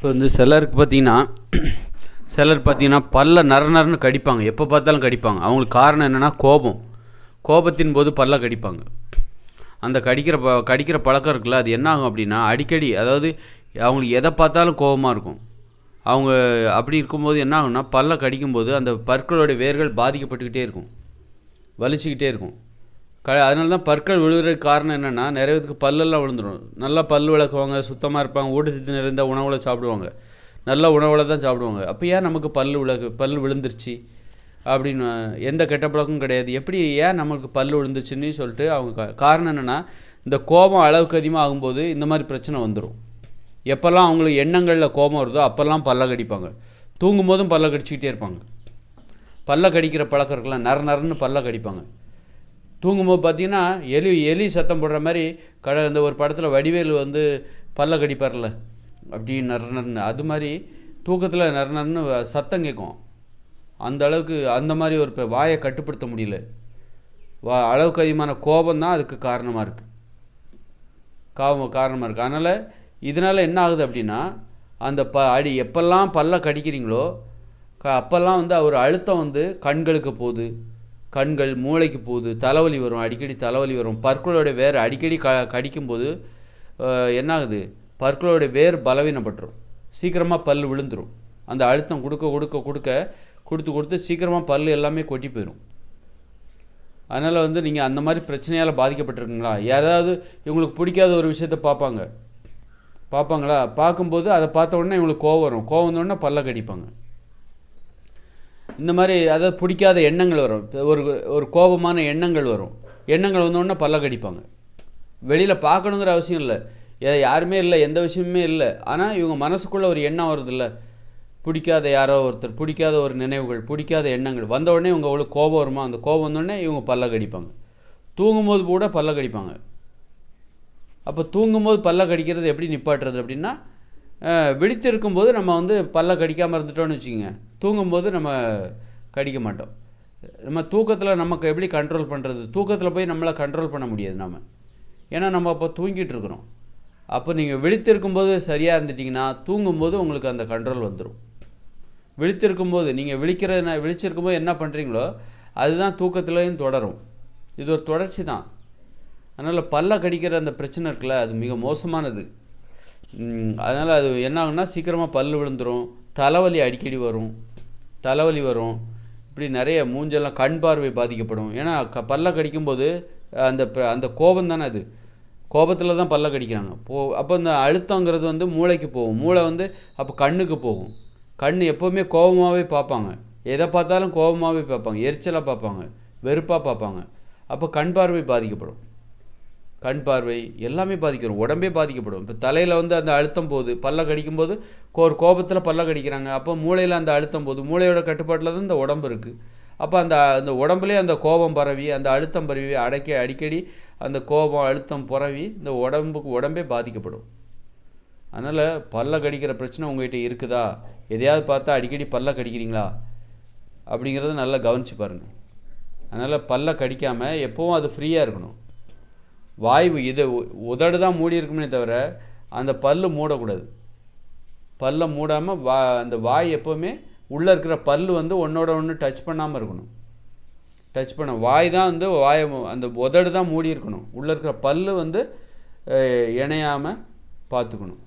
இப்போ வந்து சிலர் பார்த்தீங்கன்னா பல்ல நரன்னு கடிப்பாங்க. எப்போ பார்த்தாலும் கடிப்பாங்க. அவங்களுக்கு காரணம் என்னென்னா கோபத்தின் போது பல்ல கடிப்பாங்க. அந்த கடிக்கிற பழக்கம் இருக்குல்ல, அது என்ன ஆகும் அப்படின்னா அடிக்கடி, அதாவது அவங்களுக்கு எதை பார்த்தாலும் கோபமாக இருக்கும். அவங்க அப்படி இருக்கும்போது என்ன ஆகும்னா பல்ல கடிக்கும்போது அந்த பற்களோட வேர்கள் பாதிக்கப்பட்டுக்கிட்டே இருக்கும், வலிச்சுக்கிட்டே இருக்கும். அதனால தான் பற்கள் விழுகிறதுக்கு காரணம் என்னென்னா, நிறைய பேருக்கு பல்லெல்லாம் விழுந்துடும். நல்லா பல் விளக்குவாங்க, சுத்தமாக இருப்பாங்க, ஊட்டச்சத்து நிறைந்த உணவுகளை சாப்பிடுவாங்க, நல்ல உணவுகளை தான் சாப்பிடுவாங்க. அப்போ ஏன் நமக்கு பல் விழுந்துருச்சு அப்படின்னு எந்த கெட்ட பழக்கமும் கிடையாது. எப்படி ஏன் நமக்கு பல் விழுந்துச்சுன்னு சொல்லிட்டு அவங்க காரணம் என்னென்னா, இந்த கோபம் அளவுக்கு அதிகமாக ஆகும்போது இந்த மாதிரி பிரச்சனை வந்துடும். எப்போல்லாம் அவங்களுக்கு எண்ணங்களில் கோபம் வருதோ அப்போல்லாம் பல்ல கடிப்பாங்க. தூங்கும் போதும் பல்ல கடிச்சிக்கிட்டே இருப்பாங்க. பல்ல கடிக்கிற பழக்கம் இருக்கலாம், நரன்னு பல்ல கடிப்பாங்க. தூங்கும்போது பார்த்தீங்கன்னா எலி சத்தம் போடுற மாதிரி இந்த ஒரு படத்தில் வடிவேலு வந்து பல்ல கடிப்பார்ல, அப்படி நரன்னு, அது மாதிரி தூக்கத்தில் நரன்னு சத்தம் கேட்கும். அந்த அளவுக்கு அந்த மாதிரி ஒரு வாயை கட்டுப்படுத்த முடியல. அளவுக்கு அதிகமான கோபம் தான் அதுக்கு காரணமாக இருக்குது. அதனால் இதனால் என்ன ஆகுது அப்படின்னா, அந்த எப்பெல்லாம் பல்ல கடிக்கிறீங்களோ அப்போல்லாம் வந்து ஒரு அழுத்தம் வந்து கண்களுக்கு போகுது, கண்கள் மூளைக்கு போகுது, தலைவலி வரும், அடிக்கடி தலைவலி வரும். பற்களோட வேர் அடிக்கடி கடிக்கும்போது என்ன ஆகுது, பற்களோட வேர் பலவீனப்பட்டுரும், சீக்கிரமாக பல் விழுந்துடும். அந்த அழுத்தம் கொடுத்து சீக்கிரமாக பல் எல்லாமே கொட்டி போயிடும். அதனால் வந்து நீங்கள் அந்த மாதிரி பிரச்சனையால் பாதிக்கப்பட்டிருக்குங்களா? யாராவது இவங்களுக்கு பிடிக்காத ஒரு விஷயத்தை பார்ப்பாங்களா? பார்க்கும்போது அதை பார்த்த உடனே இவங்களுக்கு கோவம் வரும். கோவம் வந்தோடனே பல்ல கடிப்பாங்க. இந்த மாதிரி அதாவது பிடிக்காத எண்ணங்கள் வரும், ஒரு கோபமான எண்ணங்கள் வரும். எண்ணங்கள் வந்தோடனே பல்ல கடிப்பாங்க. வெளியில் பார்க்கணுங்கிற அவசியம் இல்லை, யாருமே இல்லை, எந்த விஷயமுமே இல்லை. ஆனால் இவங்க மனசுக்குள்ளே ஒரு எண்ணம் வருதில்ல, பிடிக்காத யாரோ ஒருத்தர், பிடிக்காத ஒரு நினைவுகள், பிடிக்காத எண்ணங்கள் வந்த உடனே இவங்களுக்கு கோபம் வருமா? அந்த கோபம் வந்தோடனே இவங்க பல்ல கடிப்பாங்க. தூங்கும்போது கூட பல்ல கடிப்பாங்க. அப்போ தூங்கும்போது பல்ல கடிக்கிறது எப்படி நிப்பாட்டுறது அப்படின்னா, விழித்து இருக்கும்போது நம்ம வந்து பல்ல கடிக்காமல் இருந்துட்டோன்னு வச்சுக்கோங்க, தூங்கும்போது நம்ம கடிக்க மாட்டோம். நம்ம தூக்கத்தில் நமக்கு எப்படி கண்ட்ரோல் பண்ணுறது? தூக்கத்தில் போய் நம்மளை கண்ட்ரோல் பண்ண முடியாது ஏன்னா நம்ம அப்போ தூங்கிட்டு இருக்கிறோம். அப்போ நீங்கள் விழித்து இருக்கும்போது சரியாக இருந்துட்டிங்கன்னா தூங்கும்போது உங்களுக்கு அந்த கண்ட்ரோல் வந்துடும். விழித்திருக்கும்போது நீங்கள் விழிச்சிருக்கும்போது என்ன பண்ணுறீங்களோ அதுதான் தூக்கத்துலேயும் தொடரும். இது ஒரு தொடர்ச்சி தான். அதனால் பல்ல கடிக்கிற அந்த பிரச்சனை இருக்குல்ல, அது மிக மோசமானது. அதனால் அது என்ன ஆகுன்னா சீக்கிரமாக பல் விழுந்துடும், தலைவலி அடிக்கடி வரும், இப்படி நிறைய மூஞ்செல்லாம் கண் பார்வை பாதிக்கப்படும். ஏன்னா பல்ல கடிக்கும்போது அந்த கோபம் தானே, அது கோபத்தில் தான் பல்ல கடிக்கிறாங்க. அப்போ இந்த அழுத்தங்கிறது வந்து மூளைக்கு போகும், மூளை வந்து அப்போ கண்ணுக்கு போகும். கண் எப்போவுமே கோபமாகவே பார்ப்பாங்க, எதை பார்த்தாலும் கோபமாகவே பார்ப்பாங்க, எரிச்சலாக பார்ப்பாங்க, வெறுப்பாக பார்ப்பாங்க. அப்போ கண் பார்வை பாதிக்கப்படும், கண் பார்வை எல்லாமே பாதிக்கப்படும், உடம்பே பாதிக்கப்படும். இப்போ தலையில் வந்து அந்த அழுத்தம் போகுது, பல்ல கடிக்கும்போது ஒரு கோபத்தில் பல்ல கடிக்கிறாங்க. அப்போ மூளையில் அந்த அழுத்தம் போகுது, மூளையோட கட்டுப்பாட்டில் தான் இந்த உடம்பு இருக்குது. அப்போ அந்த உடம்புலேயே அந்த கோபம் பரவி, அந்த அழுத்தம் பரவி அடிக்கடி அந்த கோபம் அழுத்தம் பரவி இந்த உடம்பே பாதிக்கப்படும். அதனால் பல்ல கடிக்கிற பிரச்சனை உங்கள்கிட்ட இருக்குதா, எதையாவது பார்த்தா அடிக்கடி பல்ல கடிக்கிறீங்களா அப்படிங்கிறத நல்லா கவனித்து பாருங்கள். அதனால் பல்ல கடிக்காமல் எப்போவும் அது ஃப்ரீயாக இருக்கணும். உதடு தான் மூடி இருக்குமே தவிர அந்த பல்லு மூடக்கூடாது. பல்ல மூடாமல் அந்த வாய் எப்போவுமே உள்ளே இருக்கிற பல் வந்து ஒன்றோட ஒன்று டச் பண்ணாமல் இருக்கணும். வாய் தான் வந்து அந்த உதடு தான் மூடி இருக்கணும், உள்ளே இருக்கிற பல் வந்து இணையாமல் பார்த்துக்கணும்.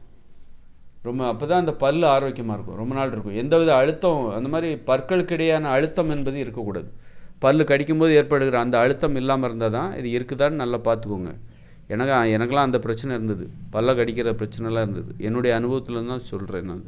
அப்போ தான் அந்த பல் ஆரோக்கியமாக இருக்கும், ரொம்ப நாள் இருக்கும். எந்தவித அழுத்தம், அந்த மாதிரி பற்களுக்கு இடையான அழுத்தம் என்பது இருக்கக்கூடாது. பல் கடிக்கும்போது ஏற்படுகிற அந்த அழுத்தம் இல்லாமல் இருந்தால் தான் இது இருக்குதான்னு நல்லா பார்த்துக்கோங்க. எனக்கெல்லாம் அந்த பிரச்சனை இருந்தது, பல்ல கடிக்கிற பிரச்சனைலாம் இருந்தது. என்னுடைய அனுபவத்தில் தான் சொல்கிறேன் நான்.